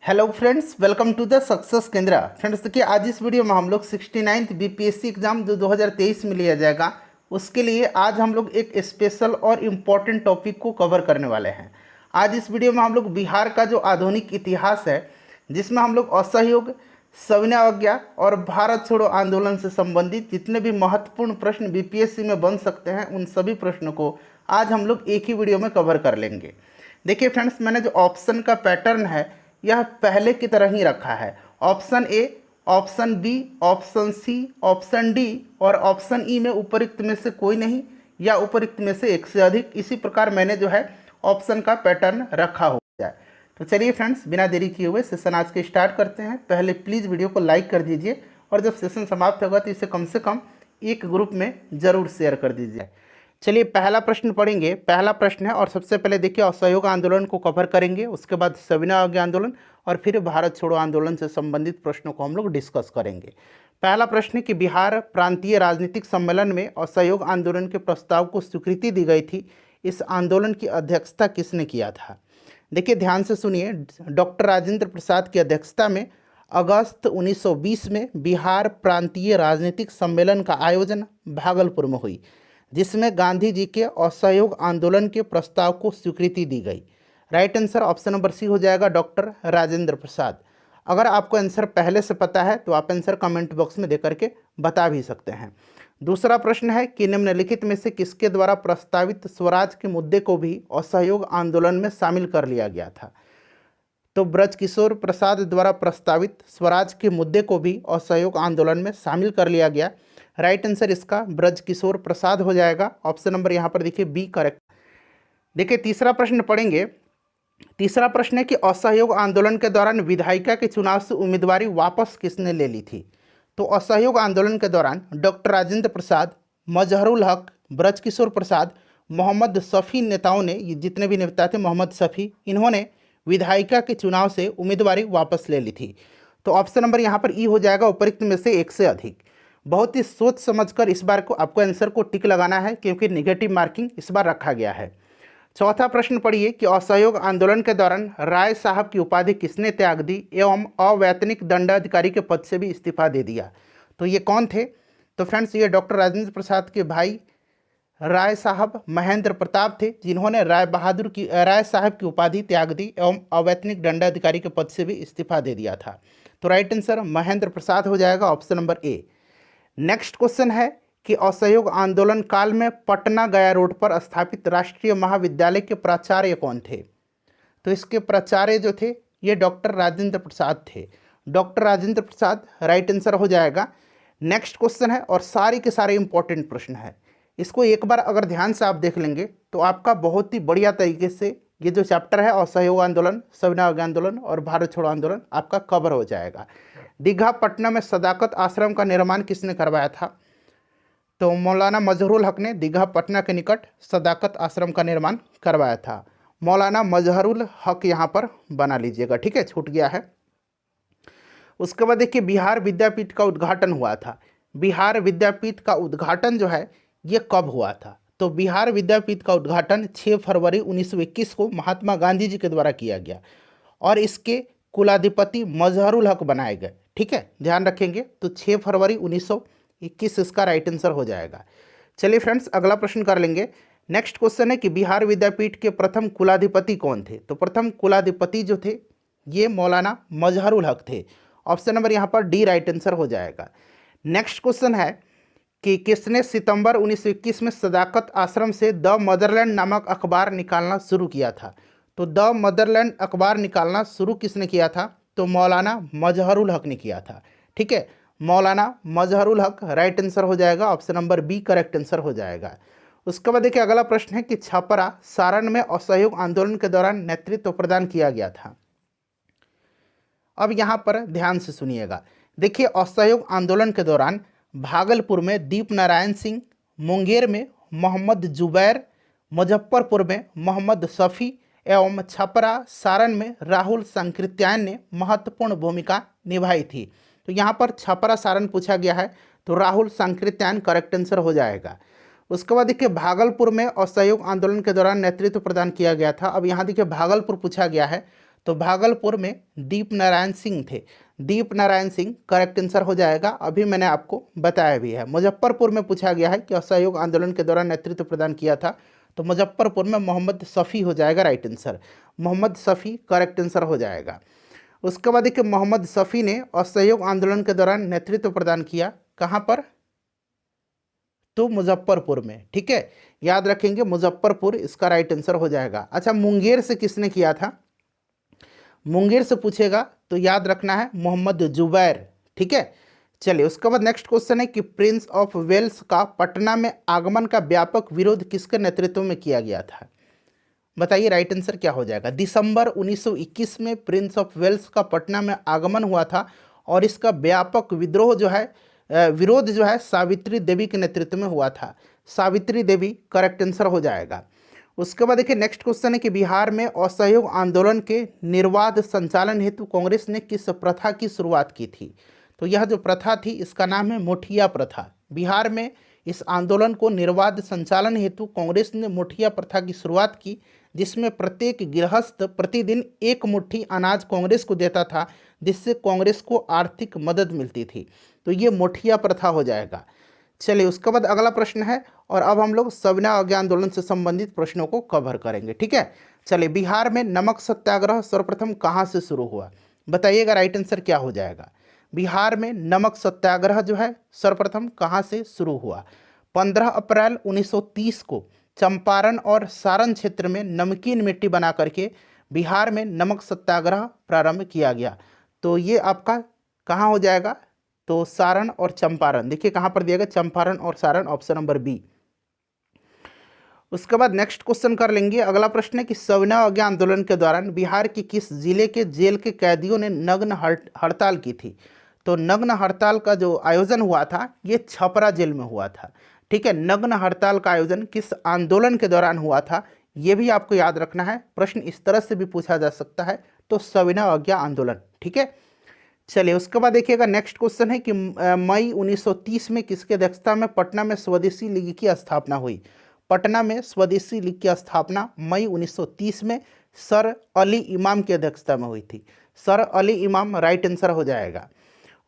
Hello friends, welcome to the success केंद्र। Friends देखिए, आज इस वीडियो में हम लोग 69th बीपीएससी एग्जाम जो 2023 में लिया जाएगा उसके लिए आज हम लोग एक स्पेशल और इम्पॉर्टेंट टॉपिक को कवर करने वाले हैं। आज इस वीडियो में हम लोग बिहार का जो आधुनिक इतिहास है, जिसमें हम लोग असहयोग, सविनय अवज्ञा और भारत छोड़ो आंदोलन से संबंधित जितने भी महत्वपूर्ण प्रश्न बीपीएससी में बन सकते हैं उन सभी प्रश्नों को आज हम लोग एक ही वीडियो में कवर कर लेंगे। देखिए फ्रेंड्स, मैंने जो ऑप्शन का पैटर्न है यह पहले की तरह ही रखा है। Option A, option B, option C, option D और ऑप्शन ई में उपरोक्त में से कोई नहीं या उपरोक्त में से एक से अधिक, इसी प्रकार मैंने जो है ऑप्शन का पैटर्न रखा हो जाए। तो चलिए फ्रेंड्स, बिना देरी किए हुए सेशन आज के स्टार्ट करते हैं। पहले प्लीज़ वीडियो को लाइक कर दीजिए और जब सेशन समाप्त होगा तो इसे कम से कम एक ग्रुप में ज़रूर शेयर कर दीजिए। चलिए पहला प्रश्न पढ़ेंगे। पहला प्रश्न है और सबसे पहले देखिए असहयोग आंदोलन को कवर करेंगे, उसके बाद सविनय अवज्ञा आंदोलन और फिर भारत छोड़ो आंदोलन से संबंधित प्रश्नों को हम लोग डिस्कस करेंगे। पहला प्रश्न है कि बिहार प्रांतीय राजनीतिक सम्मेलन में असहयोग आंदोलन के प्रस्ताव को स्वीकृति दी गई थी। इस आंदोलन की अध्यक्षता किसने किया था? देखिए ध्यान से सुनिए, डॉक्टर राजेंद्र प्रसाद की अध्यक्षता में अगस्त 1920 में बिहार प्रांतीय राजनीतिक सम्मेलन का आयोजन भागलपुर में हुई, जिसमें गांधी जी के असहयोग आंदोलन के प्रस्ताव को स्वीकृति दी गई। Right answer option number C हो जाएगा, डॉक्टर राजेंद्र प्रसाद। अगर आपको आंसर पहले से पता है तो आप आंसर कमेंट बॉक्स में दे करके बता भी सकते हैं। दूसरा प्रश्न है कि निम्नलिखित में से किसके द्वारा प्रस्तावित स्वराज के मुद्दे को भी असहयोग आंदोलन में शामिल कर लिया गया था? तो ब्रजकिशोर प्रसाद द्वारा प्रस्तावित स्वराज के मुद्दे को भी असहयोग आंदोलन में शामिल कर लिया गया। राइट आंसर इसका ब्रजकिशोर प्रसाद हो जाएगा। ऑप्शन नंबर यहाँ पर देखिए बी करेक्ट। देखिए तीसरा प्रश्न पढ़ेंगे। तीसरा प्रश्न है कि असहयोग आंदोलन के दौरान विधायिका के चुनाव से उम्मीदवारी वापस किसने ले ली थी? तो असहयोग आंदोलन के दौरान डॉक्टर राजेंद्र प्रसाद, मजहरुल हक, ब्रजकिशोर प्रसाद, मोहम्मद शफी नेताओं ने, ये जितने भी नेता थे मोहम्मद शफी, इन्होंने विधायिका के चुनाव से उम्मीदवारी वापस ले ली थी। तो ऑप्शन नंबर यहाँ पर ई हो जाएगा, उपरोक्त में से एक से अधिक। बहुत ही सोच समझकर इस बार को आपको आंसर को टिक लगाना है क्योंकि नेगेटिव मार्किंग इस बार रखा गया है। चौथा प्रश्न पढ़िए कि असहयोग आंदोलन के दौरान राय साहब की उपाधि किसने त्याग दी एवं अवैतनिक दंडाधिकारी के पद से भी इस्तीफा दे दिया? तो ये कौन थे? तो फ्रेंड्स ये डॉक्टर राजेंद्र प्रसाद के भाई राय साहब महेंद्र प्रताप थे, जिन्होंने राय साहब की उपाधि त्याग दी एवं अवैतनिक दंडाधिकारी के पद से भी इस्तीफा दे दिया था। तो राइट आंसर महेंद्र प्रसाद हो जाएगा, option number A. Next question है कि असहयोग आंदोलन काल में पटना गया रोड पर स्थापित राष्ट्रीय महाविद्यालय के प्राचार्य कौन थे? तो इसके प्राचार्य जो थे ये डॉक्टर राजेंद्र प्रसाद थे। Doctor Rajendra Prasad right answer हो जाएगा। नेक्स्ट क्वेश्चन है और सारे के सारे इंपॉर्टेंट प्रश्न है। इसको एक बार अगर ध्यान से आप देख लेंगे तो आपका बहुत ही बढ़िया तरीके से ये जो चैप्टर है असहयोग आंदोलन, सविनय अवज्ञा आंदोलन और भारत छोड़ो आंदोलन आपका कवर हो जाएगा। दीघा पटना में सदाकत आश्रम का निर्माण किसने करवाया था? तो मौलाना मजहरुल हक ने दीघा पटना के निकट सदाकत आश्रम का निर्माण करवाया था। मौलाना मजहरुल हक यहाँ पर बना लीजिएगा, ठीक है, छूट गया है। उसके बाद देखिए बिहार विद्यापीठ का उद्घाटन हुआ था। बिहार विद्यापीठ का उद्घाटन जो है ये कब हुआ था? तो बिहार विद्यापीठ का उद्घाटन 6 फरवरी 1921 को महात्मा गांधी जी के द्वारा किया गया और इसके कुलाधिपति मजहरुल हक बनाए गए, ठीक है, ध्यान रखेंगे। तो 6 फरवरी 1921 इसका राइट आंसर हो जाएगा। चलिए फ्रेंड्स अगला प्रश्न कर लेंगे। नेक्स्ट क्वेश्चन है कि बिहार विद्यापीठ के प्रथम कुलाधिपति कौन थे? तो प्रथम कुलाधिपति जो थे ये मौलाना मजहरुल हक थे। ऑप्शन नंबर यहाँ पर डी राइट आंसर हो जाएगा। नेक्स्ट क्वेश्चन है कि किसने सितंबर 1921 में सदाकत आश्रम से द मदरलैंड नामक अखबार निकालना शुरू किया था? तो द मदरलैंड अखबार निकालना शुरू किसने किया था? तो मौलाना मजहरुल हक ने किया था, ठीक है, मौलाना मजहरुल हक राइट आंसर हो जाएगा। Option number B correct answer हो जाएगा। उसके बाद देखिए अगला प्रश्न है कि छपरा सारण में असहयोग आंदोलन के दौरान नेतृत्व प्रदान किया गया था। अब यहाँ पर ध्यान से सुनिएगा। देखिए असहयोग आंदोलन के दौरान भागलपुर में दीप नारायण सिंह, मुंगेर में मोहम्मद जुबैर, मुजफ्फरपुर में मोहम्मद शफी एवं छपरा सारण में राहुल सांकृत्यायन ने महत्वपूर्ण भूमिका निभाई थी। तो यहाँ पर छपरा सारण पूछा गया है तो राहुल सांकृत्यायन करेक्ट आंसर हो जाएगा। उसके बाद देखिए भागलपुर में असहयोग आंदोलन के दौरान नेतृत्व प्रदान किया गया था। अब यहाँ देखिए भागलपुर पूछा गया है तो भागलपुर में दीप नारायण सिंह थे। दीप नारायण सिंह करेक्ट आंसर हो जाएगा, अभी मैंने आपको बताया भी है। मुजफ्फरपुर में पूछा गया है कि असहयोग आंदोलन के दौरान नेतृत्व प्रदान किया था, तो मुजफ्फरपुर में मोहम्मद शफी हो जाएगा right answer. Mohammad Shafi correct answer हो जाएगा। उसके बाद देखिए मोहम्मद शफी ने असहयोग आंदोलन के दौरान नेतृत्व प्रदान किया, कहाँ पर? तो मुजफ्फरपुर में, ठीक है, याद रखेंगे मुजफ्फरपुर इसका राइट आंसर हो जाएगा। अच्छा, मुंगेर से किसने किया था? मुंगेर से पूछेगा तो याद रखना है मोहम्मद जुबैर, ठीक है। चलिए उसके बाद नेक्स्ट क्वेश्चन है कि प्रिंस ऑफ वेल्स का पटना में आगमन का व्यापक विरोध किसके नेतृत्व में किया गया था? बताइए राइट आंसर क्या हो जाएगा। दिसंबर 1921 में प्रिंस ऑफ वेल्स का पटना में आगमन हुआ था और इसका व्यापक विद्रोह जो है विरोध जो है सावित्री देवी के नेतृत्व में हुआ था। सावित्री देवी करेक्ट आंसर हो जाएगा। उसके बाद देखिए नेक्स्ट क्वेश्चन है कि बिहार में असहयोग आंदोलन के निर्बाध संचालन हेतु कांग्रेस ने किस प्रथा की शुरुआत की थी? तो यह जो प्रथा थी इसका नाम है मुठिया प्रथा। बिहार में इस आंदोलन को निर्बाध संचालन हेतु कांग्रेस ने मुठिया प्रथा की शुरुआत की, जिसमें प्रत्येक गृहस्थ प्रतिदिन एक मुट्ठी अनाज कांग्रेस को देता था, जिससे कांग्रेस को आर्थिक मदद मिलती थी। तो ये मुठिया प्रथा हो जाएगा। चलिए उसके बाद अगला प्रश्न है, और अब हम लोग सविनय अवज्ञा आंदोलन से संबंधित प्रश्नों को कवर करेंगे, ठीक है। चलिए, बिहार में नमक सत्याग्रह सर्वप्रथम कहाँ से शुरू हुआ? बताइएगा राइट आंसर क्या हो जाएगा। बिहार में नमक सत्याग्रह जो है सर्वप्रथम कहाँ से शुरू हुआ? 15 अप्रैल 1930 को चंपारण और सारण क्षेत्र में नमकीन मिट्टी बना करके बिहार में नमक सत्याग्रह प्रारंभ किया गया। तो ये आपका कहाँ हो जाएगा? तो सारण और चंपारण, देखिए कहाँ पर दिया गया, चंपारण और सारण, ऑप्शन नंबर बी। उसके बाद नेक्स्ट क्वेश्चन कर लेंगे। अगला प्रश्न है कि सविनय अवज्ञा आंदोलन के दौरान बिहार के किस जिले के जेल के कैदियों ने नग्न हड़ताल की थी? तो नग्न हड़ताल का जो आयोजन हुआ था ये छपरा जेल में हुआ था, ठीक है। नग्न हड़ताल का आयोजन किस आंदोलन के दौरान हुआ था, ये भी आपको याद रखना है। प्रश्न इस तरह से भी पूछा जा सकता है, तो सविनय अवज्ञा आंदोलन, ठीक है। चलिए उसके बाद देखिएगा नेक्स्ट क्वेश्चन है कि मई 1930 में किसके अध्यक्षता में पटना में स्वदेशी लीग की स्थापना हुई? पटना में स्वदेशी लीग की स्थापना मई 1930 में सर अली इमाम की अध्यक्षता में हुई थी। सर अली इमाम राइट आंसर हो जाएगा।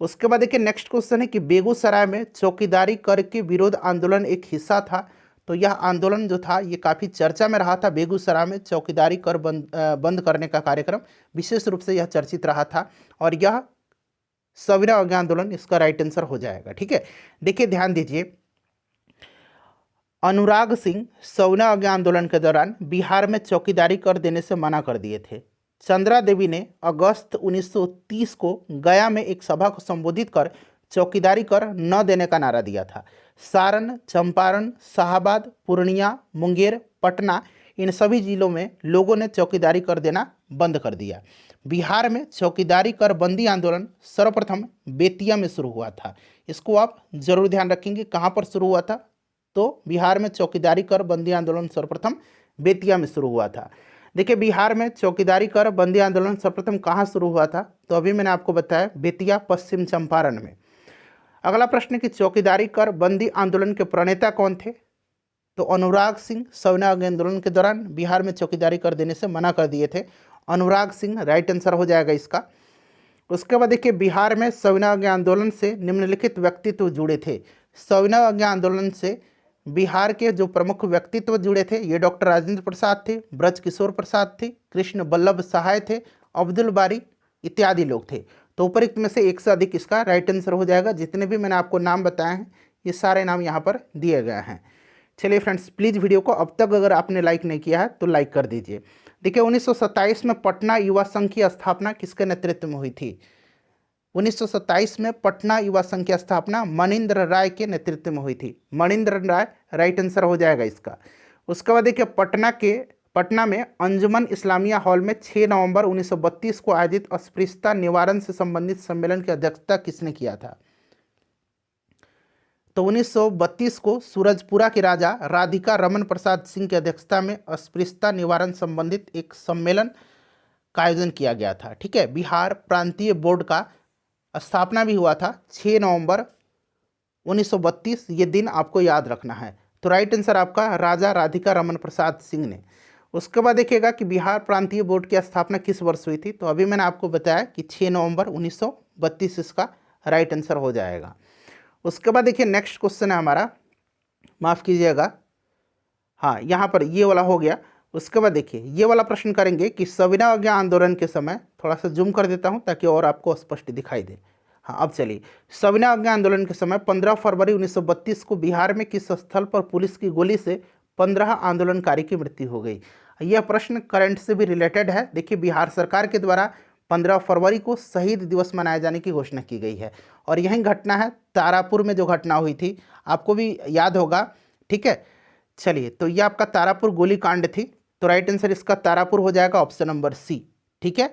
उसके बाद देखिए नेक्स्ट क्वेश्चन है कि बेगूसराय में चौकीदारी कर के विरोध आंदोलन एक हिस्सा था। तो यह आंदोलन जो था ये काफ़ी चर्चा में रहा था। बेगूसराय में चौकीदारी कर बंद करने का कार्यक्रम विशेष रूप से यह चर्चित रहा था, और यह सविनय अवज्ञा आंदोलन इसका राइट आंसर हो जाएगा, ठीक है। देखिए ध्यान दीजिए, अनुराग सिंह सविनय अवज्ञा आंदोलन के दौरान बिहार में चौकीदारी कर देने से मना कर दिए थे। चंद्रा देवी ने अगस्त 1930 को गया में एक सभा को संबोधित कर चौकीदारी कर न देने का नारा दिया था। सारण, चंपारण, शाहाबाद, पूर्णिया, मुंगेर, पटना, इन सभी जिलों में लोगों ने चौकीदारी कर देना बंद कर दिया। बिहार में चौकीदारी कर बंदी आंदोलन सर्वप्रथम बेतिया में शुरू हुआ था। इसको आप जरूर ध्यान रखेंगे, कहाँ पर शुरू हुआ था? तो बिहार में चौकीदारी कर बंदी आंदोलन सर्वप्रथम बेतिया में शुरू हुआ था। देखिए बिहार में चौकीदारी कर बंदी आंदोलन सर्वप्रथम कहाँ शुरू हुआ था? तो अभी मैंने आपको बताया बेतिया, पश्चिम चंपारण में। अगला प्रश्न कि चौकीदारी कर बंदी आंदोलन के प्रणेता कौन थे? तो अनुराग सिंह सविनय अवज्ञा आंदोलन के दौरान बिहार में चौकीदारी कर देने से मना कर दिए थे। अनुराग सिंह राइट आंसर हो जाएगा इसका। उसके बाद देखिए बिहार में सविनय अवज्ञा आंदोलन से निम्नलिखित व्यक्तित्व जुड़े थे। सविनय अवज्ञा आंदोलन से बिहार के जो प्रमुख व्यक्तित्व जुड़े थे ये डॉक्टर राजेंद्र प्रसाद थे, ब्रज किशोर प्रसाद थे, कृष्ण बल्लभ सहाय थे, अब्दुल बारी इत्यादि लोग थे। तो उपरोक्त में से एक से अधिक इसका राइट आंसर हो जाएगा। जितने भी मैंने आपको नाम बताए हैं ये सारे नाम यहाँ पर दिए गए हैं। चलिए फ्रेंड्स, प्लीज़ वीडियो को अब तक अगर आपने लाइक नहीं किया है तो लाइक कर दीजिए। देखिए 1927 में पटना युवा संघ की स्थापना किसके नेतृत्व में हुई थी? 1927 में पटना युवा संघ की स्थापना मनिंद्र राय के नेतृत्व में हुई थी। मनिंद्र राय राइट आंसर हो जाएगा इसका। उसके बाद देखिए पटना में अंजुमन इस्लामिया हॉल में 6 नवंबर 1932 को आयोजित अस्पृश्यता निवारण से संबंधित सम्मेलन की अध्यक्षता किसने किया था? तो 1932 को सूरजपुरा के राजा राधिका रमन प्रसाद सिंह की अध्यक्षता में अस्पृश्यता निवारण संबंधित एक सम्मेलन का आयोजन किया गया था, ठीक है। बिहार प्रांतीय बोर्ड का स्थापना भी हुआ था 6 नवंबर 1932। ये दिन आपको याद रखना है। तो राइट आंसर आपका राजा राधिका रमन प्रसाद सिंह ने। उसके बाद देखिएगा कि बिहार प्रांतीय बोर्ड की स्थापना किस वर्ष हुई थी, तो अभी मैंने आपको बताया कि 6 नवंबर 1932 इसका राइट आंसर हो जाएगा। उसके बाद देखिए नेक्स्ट क्वेश्चन है हमारा, माफ़ कीजिएगा, हाँ यहाँ पर ये वाला हो गया। उसके बाद देखिए ये वाला प्रश्न करेंगे कि सविनय अवज्ञा आंदोलन के समय, थोड़ा सा जूम कर देता हूँ ताकि और आपको स्पष्ट दिखाई दे। हाँ अब चलिए, सविनय अवज्ञा आंदोलन के समय 15 फरवरी 1932 को बिहार में किस स्थल पर पुलिस की गोली से 15 आंदोलनकारी की मृत्यु हो गई। यह प्रश्न करंट से भी रिलेटेड है। देखिए बिहार सरकार के द्वारा 15 फरवरी को शहीद दिवस मनाए जाने की घोषणा की गई है और यही घटना है तारापुर में जो घटना हुई थी, आपको भी याद होगा, ठीक है। चलिए तो ये आपका तारापुर गोलीकांड थी, तो राइट आंसर इसका तारापुर हो जाएगा, ऑप्शन नंबर सी, ठीक है।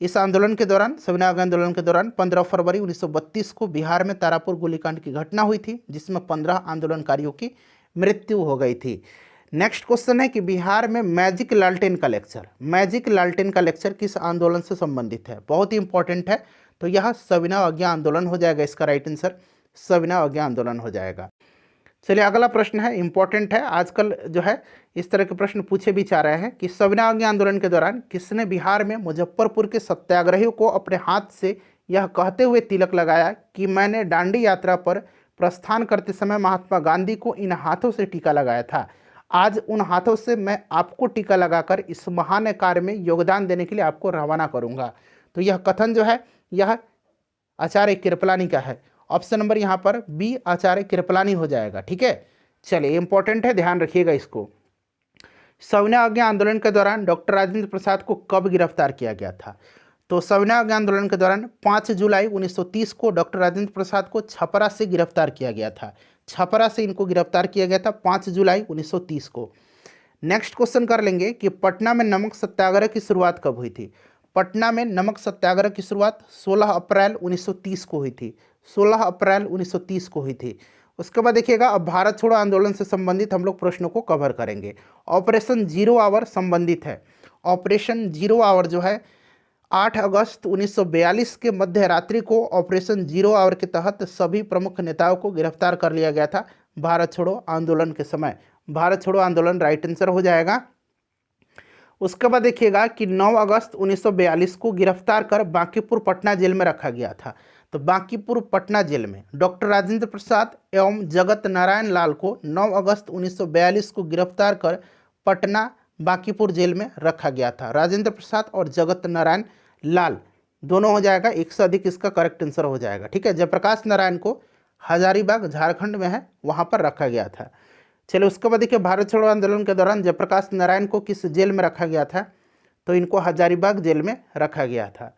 इस आंदोलन के दौरान, सविनय अवज्ञा आंदोलन के दौरान 15 फरवरी 1932 को बिहार में तारापुर गोलीकांड की घटना हुई थी जिसमें 15 आंदोलनकारियों की मृत्यु हो गई थी। नेक्स्ट क्वेश्चन है कि बिहार में मैजिक लालटेन का लेक्चर, मैजिक लालटेन का लेक्चर किस आंदोलन से संबंधित है, बहुत ही इंपॉर्टेंट है, तो यह सविनय अवज्ञा आंदोलन हो जाएगा, इसका राइट आंसर सविनय अवज्ञा आंदोलन हो जाएगा। चलिए अगला प्रश्न है, इंपॉर्टेंट है, आजकल जो है इस तरह के प्रश्न पूछे भी जा रहे हैं कि सविनय अवज्ञा आंदोलन के दौरान किसने बिहार में मुजफ्फरपुर के सत्याग्रहियों को अपने हाथ से यह कहते हुए तिलक लगाया कि मैंने दांडी यात्रा पर प्रस्थान करते समय महात्मा गांधी को इन हाथों से टीका लगाया था, आज उन हाथों से मैं आपको टीका लगाकर इस महान कार्य में योगदान देने के लिए आपको रवाना करूंगा। तो यह कथन जो है यह आचार्य कृपलानी का है, ऑप्शन नंबर यहाँ पर बी आचार्य कृपलानी हो जाएगा, ठीक है। चलिए इंपॉर्टेंट है, ध्यान रखिएगा इसको। सविनय अवज्ञा आंदोलन के दौरान डॉक्टर राजेंद्र प्रसाद को कब गिरफ्तार किया गया था, तो सविनय अवज्ञा आंदोलन के दौरान 5 जुलाई 1930 को डॉक्टर राजेंद्र प्रसाद को छपरा से गिरफ्तार किया गया था, छपरा से इनको गिरफ्तार किया गया था 5 जुलाई 1930 को। नेक्स्ट क्वेश्चन कर लेंगे कि पटना में नमक सत्याग्रह की शुरुआत कब हुई थी। पटना में नमक सत्याग्रह की शुरुआत 16 अप्रैल 1930 को हुई थी, 16 अप्रैल 1930 को हुई थी। उसके बाद देखिएगा अब भारत छोड़ो आंदोलन से संबंधित हम लोग प्रश्नों को कवर करेंगे। ऑपरेशन जीरो आवर संबंधित है, ऑपरेशन जीरो आवर जो है 8 अगस्त 1942 के मध्य रात्रि को ऑपरेशन जीरो आवर के तहत सभी प्रमुख नेताओं को गिरफ्तार कर लिया गया था भारत छोड़ो आंदोलन के समय। भारत छोड़ो आंदोलन राइट आंसर हो जाएगा। उसके बाद देखिएगा कि 9 अगस्त 1942 को गिरफ्तार कर बांकीपुर पटना जेल में रखा गया था, तो बांकीपुर पटना जेल में डॉक्टर राजेंद्र प्रसाद एवं जगत नारायण लाल को 9 अगस्त 1942 को गिरफ्तार कर पटना बांकीपुर जेल में रखा गया था। राजेंद्र प्रसाद और जगत नारायण लाल दोनों हो जाएगा, एक से अधिक इसका करेक्ट आंसर हो जाएगा, ठीक है। जयप्रकाश नारायण को हजारीबाग झारखंड में है वहाँ पर रखा गया था। चलिए उसके बाद देखिए भारत छोड़ो आंदोलन के दौरान जयप्रकाश नारायण को किस जेल में रखा गया था, तो इनको हजारीबाग जेल में रखा गया था।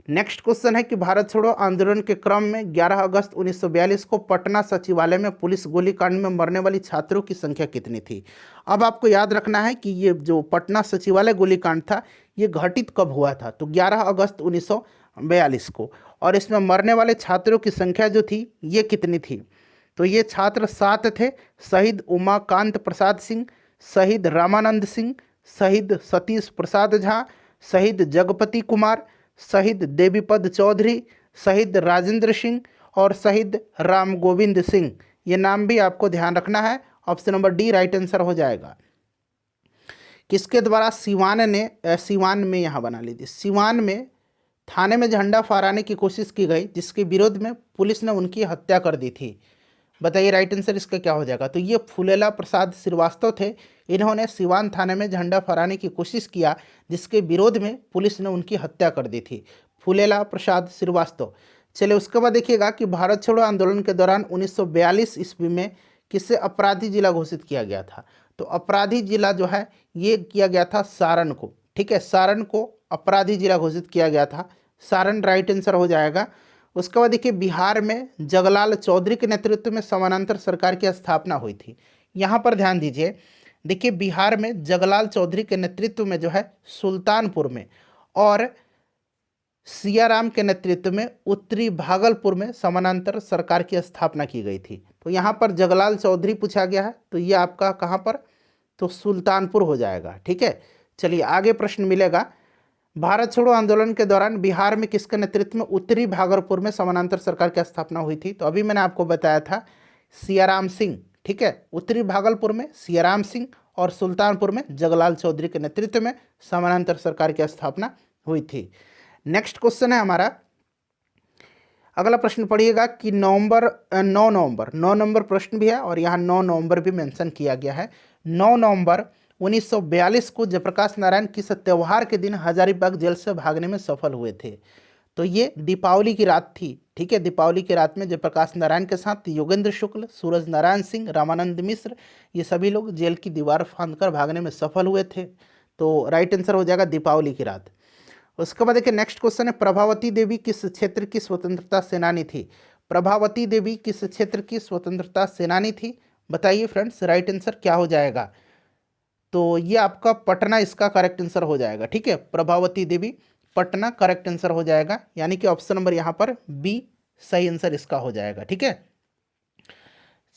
नेक्स्ट क्वेश्चन है कि भारत छोड़ो आंदोलन के क्रम में 11 अगस्त 1942 को पटना सचिवालय में पुलिस गोलीकांड में मरने वाली छात्रों की संख्या कितनी थी। अब आपको याद रखना है कि ये जो पटना सचिवालय गोलीकांड था ये घटित कब हुआ था, तो 11 अगस्त 1942 को, और इसमें मरने वाले छात्रों की संख्या जो थी ये कितनी थी, तो ये छात्र 7 थे। शहीद उमाकांत प्रसाद सिंह, शहीद रामानंद सिंह, शहीद सतीश प्रसाद झा, शहीद जगपति कुमार, शहीद देवीपद चौधरी, शहीद राजेंद्र सिंह और शहीद राम गोविंद सिंह। ये नाम भी आपको ध्यान रखना है, option number D right answer हो जाएगा। किसके द्वारा सिवान में यहाँ बना लीजिए, सिवान में थाने में झंडा फहराने की कोशिश की गई जिसके विरोध में पुलिस ने उनकी हत्या कर दी थी। बताइए राइट आंसर इसका क्या हो जाएगा, तो ये फूलेला प्रसाद श्रीवास्तव थे। इन्होंने सिवान थाने में झंडा फहराने की कोशिश किया जिसके विरोध में पुलिस ने उनकी हत्या कर दी थी, फूलेला प्रसाद श्रीवास्तव। चलिए उसके बाद देखिएगा कि भारत छोड़ो आंदोलन के दौरान 1942 ईस्वी में किसे अपराधी जिला घोषित किया गया था, तो अपराधी जिला जो है ये किया गया था सारण को, ठीक है, सारण को अपराधी जिला घोषित किया गया था, सारण राइट आंसर हो जाएगा। उसके बाद देखिए बिहार में जगलाल चौधरी के नेतृत्व में समानांतर सरकार की स्थापना हुई थी। यहाँ पर ध्यान दीजिए, देखिए बिहार में जगलाल चौधरी के नेतृत्व में जो है सुल्तानपुर में और सियाराम के नेतृत्व में उत्तरी भागलपुर में समानांतर सरकार की स्थापना की गई थी। तो यहाँ पर जगलाल चौधरी पूछा गया है, तो ये आपका कहाँ पर, तो सुल्तानपुर हो जाएगा, ठीक है। चलिए आगे प्रश्न मिलेगा। भारत छोड़ो आंदोलन के दौरान बिहार में किसके नेतृत्व में उत्तरी भागलपुर में समानांतर सरकार की स्थापना हुई थी, तो अभी मैंने आपको बताया था सियाराम सिंह, ठीक है। उत्तरी भागलपुर में सियाराम सिंह और सुल्तानपुर में जगलाल चौधरी के नेतृत्व में समानांतर सरकार की स्थापना हुई थी। नेक्स्ट क्वेश्चन है हमारा, अगला प्रश्न पढ़िएगा कि 9 नवंबर प्रश्न भी है और यहाँ 9 नवंबर भी मेंशन किया गया है। 9 नवंबर 1942 को जयप्रकाश नारायण किस त्यौहार के दिन हजारीबाग जेल से भागने में सफल हुए थे? तो ये दीपावली की रात थी। ठीक है, दीपावली की रात में जयप्रकाश नारायण के साथ योगेंद्र शुक्ल, सूरज नारायण सिंह, रामानंद मिश्र, ये सभी लोग जेल की दीवार फांदकर भागने में सफल हुए थे। तो राइट आंसर हो जाएगा दीपावली की रात। उसके बाद देखिए नेक्स्ट क्वेश्चन है, प्रभावती देवी किस क्षेत्र की स्वतंत्रता सेनानी थी? प्रभावती देवी किस क्षेत्र की स्वतंत्रता सेनानी थी? बताइए फ्रेंड्स, राइट आंसर क्या हो जाएगा? तो ये आपका पटना इसका करेक्ट आंसर हो जाएगा। ठीक है, प्रभावती देवी पटना करेक्ट आंसर हो जाएगा, यानी कि ऑप्शन नंबर यहाँ पर बी सही आंसर इसका हो जाएगा। ठीक है,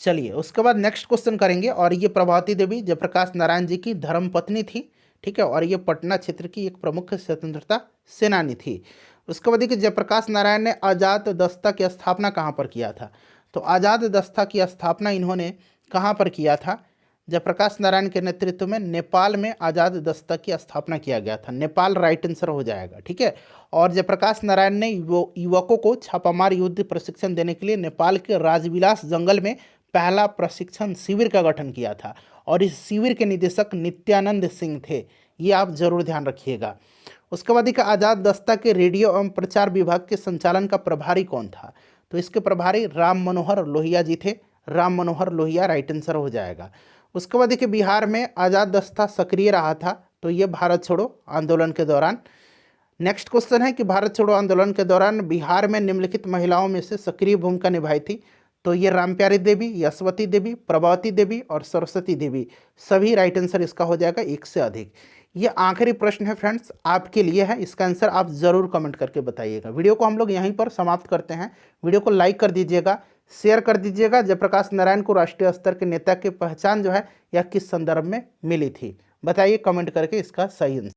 चलिए उसके बाद नेक्स्ट क्वेश्चन करेंगे। और ये प्रभावती देवी जयप्रकाश नारायण जी की धर्मपत्नी थी। ठीक है, और ये पटना क्षेत्र की एक प्रमुख स्वतंत्रता सेनानी थी। उसके बाद देखिए जयप्रकाश नारायण ने आज़ाद दस्ता की स्थापना कहाँ पर किया था? तो आज़ाद दस्ता की स्थापना इन्होंने कहाँ पर किया था? जयप्रकाश नारायण के नेतृत्व में नेपाल में आज़ाद दस्ता की स्थापना किया गया था। नेपाल राइट आंसर हो जाएगा। ठीक है, और जयप्रकाश नारायण ने युवकों को छापामार युद्ध प्रशिक्षण देने के लिए नेपाल के राजविलास जंगल में पहला प्रशिक्षण शिविर का गठन किया था, और इस शिविर के निदेशक नित्यानंद सिंह थे। ये आप जरूर ध्यान रखिएगा। उसके बाद एक आज़ाद दस्ता के रेडियो एवं प्रचार विभाग के संचालन का प्रभारी कौन था? तो इसके प्रभारी राम मनोहर लोहिया जी थे। राम मनोहर लोहिया राइट आंसर हो जाएगा। उसके बाद देखिए बिहार में आज़ाद दस्ता सक्रिय रहा था, तो ये भारत छोड़ो आंदोलन के दौरान। नेक्स्ट क्वेश्चन है कि भारत छोड़ो आंदोलन के दौरान बिहार में निम्नलिखित महिलाओं में से सक्रिय भूमिका निभाई थी? तो ये रामप्यारी देवी, यशवती देवी, प्रभावती देवी और सरस्वती देवी, सभी राइट आंसर इसका हो जाएगा एक से अधिक। ये आखिरी प्रश्न है फ्रेंड्स आपके लिए है, इसका आंसर आप जरूर कमेंट करके बताइएगा। वीडियो को हम लोग यहीं पर समाप्त करते हैं। वीडियो को लाइक कर दीजिएगा, शेयर कर दीजिएगा। जयप्रकाश नारायण को राष्ट्रीय स्तर के नेता की पहचान जो है यह किस संदर्भ में मिली थी? बताइए कमेंट करके इसका सही आंसर।